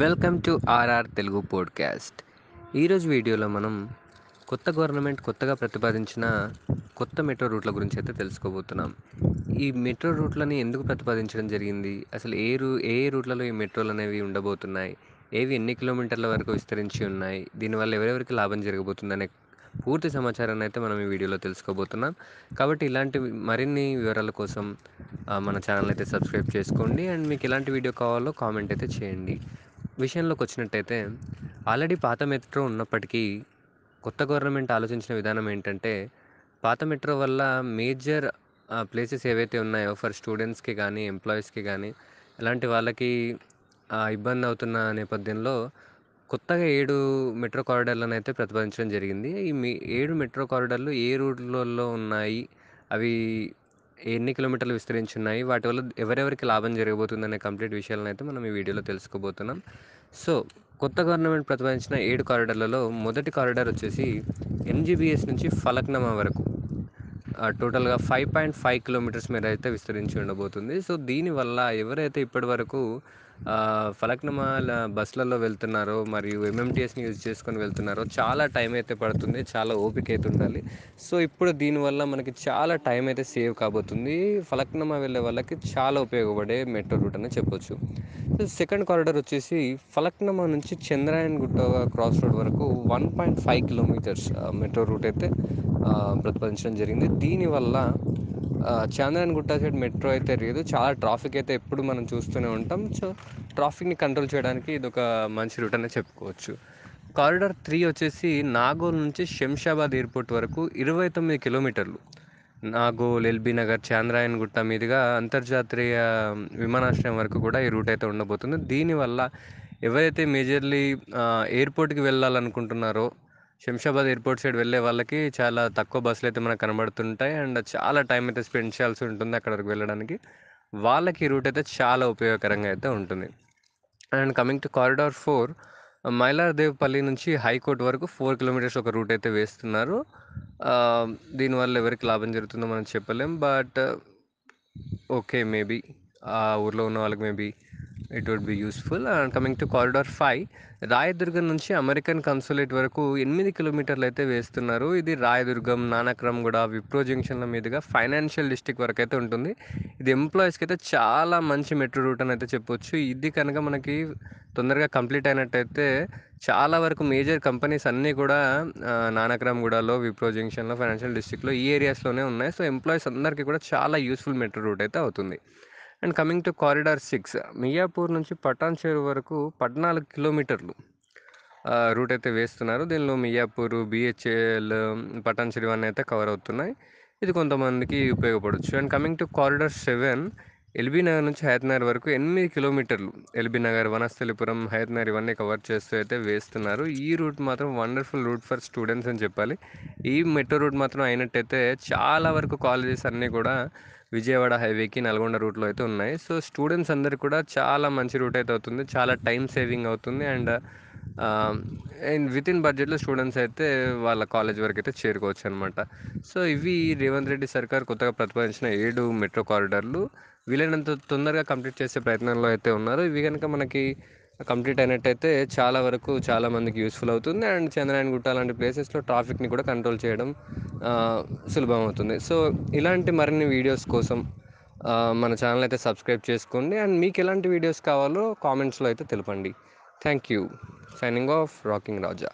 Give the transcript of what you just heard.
Welcome to RR Telugu podcast. ఈరోజు వీడియోలో మనం గవర్నమెంట్ కొత్తగా ప్రతిపాదించిన కొత్త మెట్రో రూట్ల గురించి అయితే తెలుసుకోబోతున్నాం. ఈ మెట్రో రూట్లని ఎందుకు ప్రతిపాదించడం జరిగింది, అసలు ఏ రూట్లలో ఈ మెట్రోలు అనేవి ఉండబోతున్నాయి, ఏవి ఎన్ని కిలోమీటర్ల వరకు విస్తరించి ఉన్నాయి, దీనివల్ల ఎవరెవరికి లాభం జరగబోతుంది అనే పూర్తి సమాచారాన్ని అయితే మనం ఈ వీడియోలో తెలుసుకోబోతున్నాం. కాబట్టి ఇలాంటి మరిన్ని వివరాల కోసం మన ఛానల్ అయితే సబ్స్క్రైబ్ చేసుకోండి. అండ్ మీకు ఎలాంటి వీడియో కావాలో కామెంట్ అయితే చేయండి. విషయంలోకి వచ్చినట్టయితే, ఆల్రెడీ పాత మెట్రో ఉన్నప్పటికీ కొత్త గవర్నమెంట్ ఆలోచించిన విధానం ఏంటంటే, పాత మెట్రో వల్ల మేజర్ ప్లేసెస్ ఏవైతే ఉన్నాయో ఫర్ స్టూడెంట్స్కి కానీ ఎంప్లాయీస్కి కానీ ఇలాంటి వాళ్ళకి ఇబ్బంది అవుతున్న నేపథ్యంలో కొత్తగా 7 మెట్రో కారిడార్లను అయితే ప్రతిపాదించడం జరిగింది. ఈ 7 మెట్రో కారిడార్లు ఏ రూట్లలో ఉన్నాయి, అవి ఎన్ని కిలోమీటర్లు విస్తరించి ఉన్నాయి, వాటి వల్ల ఎవరెవరికి లాభం జరగబోతుందనే కంప్లీట్ విషయాలను అయితే మనం ఈ వీడియోలో తెలుసుకోబోతున్నాం. సో కొత్త గవర్నమెంట్ ప్రతిపాదించిన 7 కారిడార్లలో మొదటి కారిడార్ వచ్చేసి ఎంజీబీఎస్ నుంచి ఫలక్నమా వరకు టోటల్గా 5.5 కిలోమీటర్స్ మేర అయితే విస్తరించి ఉండబోతుంది. సో దీనివల్ల ఎవరైతే ఇప్పటి వరకు ఫలక్నమా బస్సులలో వెళ్తున్నారో మరియు ఎంఎంటీఎస్ని యూజ్ చేసుకొని వెళ్తున్నారో చాలా టైం అయితే పడుతుంది, చాలా ఓపిక అయితే ఉండాలి. సో ఇప్పుడు దీనివల్ల మనకి చాలా టైం అయితే సేవ్ కాబోతుంది. ఫలక్నమా వెళ్ళే వాళ్ళకి చాలా ఉపయోగపడే మెట్రో రూట్ అని చెప్పొచ్చు. సో సెకండ్ కారిడార్ వచ్చేసి ఫలక్నమా నుంచి చంద్రాయన్ గుట్ట క్రాస్ రోడ్ వరకు 1.5 కిలోమీటర్స్ మెట్రో రూట్ అయితే ప్రతిపాదించడం జరిగింది. దీనివల్ల చాంద్రాయన్ గుట్ట సైడ్ మెట్రో అయితే లేదు, చాలా ట్రాఫిక్ అయితే ఎప్పుడు మనం చూస్తూనే ఉంటాం. సో ట్రాఫిక్ని కంట్రోల్ చేయడానికి ఇది ఒక మంచి రూట్ అనే చెప్పుకోవచ్చు. కారిడార్ 3 వచ్చేసి నాగోల్ నుంచి శంషాబాద్ ఎయిర్పోర్ట్ వరకు 29 కిలోమీటర్లు. నాగోల్, ఎల్బీ నగర్, చాంద్రాయన్ గుట్ట మీదుగా అంతర్జాతీయ విమానాశ్రయం వరకు కూడా ఈ రూట్ అయితే ఉండబోతుంది. దీనివల్ల ఎవరైతే మేజర్లీ ఎయిర్పోర్ట్కి వెళ్ళాలనుకుంటున్నారో శంషాబాద్ ఎయిర్పోర్ట్ సైడ్ వెళ్ళే వాళ్ళకి చాలా తక్కువ బస్సులు అయితే మనకు కనబడుతుంటాయి. అండ్ చాలా టైం అయితే స్పెండ్ చేయాల్సి ఉంటుంది అక్కడ వరకు వెళ్ళడానికి. వాళ్ళకి ఈ రూట్ అయితే చాలా ఉపయోగకరంగా అయితే ఉంటుంది. And coming to corridor 4, Mylardevpally నుంచి హైకోర్టు వరకు 4 కిలోమీటర్స్ ఒక రూట్ అయితే వేస్తున్నారు. దీనివల్ల ఎవరికి లాభం జరుగుతుందో మనం చెప్పలేం, బట్ ఓకే, మేబీ ఆ ఊర్లో ఉన్న వాళ్ళకి maybe it would be useful. And coming to corridor 5, Rayadurgam నుంచి అమెరికన్ కన్సులేట్ వరకు 8 కిలోమీటర్లు అయితే వేస్తున్నారు. ఇది రాయదుర్గం, నానక్రమ్గూడ, విప్రో జంక్షన్ల మీదుగా ఫైనాన్షియల్ డిస్ట్రిక్ట్ వరకు అయితే ఉంటుంది. ఇది ఎంప్లాయీస్కి అయితే చాలా మంచి మెట్రో రూట్ అని అయితే చెప్పొచ్చు. ఇది కనుక మనకి తొందరగా కంప్లీట్ అయినట్టయితే చాలా వరకు మేజర్ కంపెనీస్ అన్నీ కూడా నానక్రమ్గూడలో, విప్రో జంక్షన్లో, ఫైనాన్షియల్ డిస్ట్రిక్ట్లో ఈ ఏరియాస్లోనే ఉన్నాయి. సో ఎంప్లాయీస్ అందరికీ కూడా చాలా యూస్ఫుల్ మెట్రో రూట్ అయితే అవుతుంది. And coming to corridor 6, Miyapur నుంచి పటాన్ చెరువు వరకు 14 కిలోమీటర్లు రూట్ అయితే వేస్తున్నారు. దీనిలో మియాపూర్, బిహెచ్ఎల్, పటాన్ చెరువు అని అయితే కవర్ అవుతున్నాయి. ఇది కొంతమందికి ఉపయోగపడవచ్చు. And coming to corridor 7, LB Nagar నుంచి హయత్ నగర్ వరకు 8 కిలోమీటర్లు. ఎల్బీ నగర్, వనస్థలిపురం, హయత్ నగర్ ఇవన్నీ కవర్ చేస్తూ అయితే వేస్తున్నారు. ఈ రూట్ మాత్రం వండర్ఫుల్ రూట్ ఫర్ స్టూడెంట్స్ అని చెప్పాలి. ఈ మెట్రో రూట్ మాత్రం అయినట్టయితే చాలా వరకు కాలేజెస్ అన్నీ కూడా విజయవాడ హైవేకి నల్గొండ రూట్లో అయితే ఉన్నాయి. సో స్టూడెంట్స్ అందరికీ కూడా చాలా మంచి రూట్ అయితే అవుతుంది, చాలా టైం సేవింగ్ అవుతుంది. అండ్ విత్ ఇన్ బడ్జెట్లో స్టూడెంట్స్ అయితే వాళ్ళ కాలేజ్ వరకు అయితే చేరుకోవచ్చు అనమాట. సో ఇవి రేవంత్ రెడ్డి సర్కార్ కొత్తగా ప్రతిపాదించిన 7 మెట్రో కారిడార్లు. వీలైనంత తొందరగా కంప్లీట్ చేసే ప్రయత్నంలో అయితే ఉన్నారు. ఇవి కనుక మనకి కంప్లీట్ అయినట్టయితే చాలా వరకు చాలా మందికి యూస్ఫుల్ అవుతుంది. అండ్ చంద్రాయన్ గుట్ట లాంటి ప్లేసెస్లో ట్రాఫిక్ని కూడా కంట్రోల్ చేయడం సులభం అవుతుంది. సో ఇలాంటి మరిన్ని వీడియోస్ కోసం మన ఛానల్ అయితే సబ్స్క్రైబ్ చేసుకోండి. అండ్ మీకు ఎలాంటి వీడియోస్ కావాలో కామెంట్స్లో అయితే తెలపండి. Thank you. Signing off, rocking Raja.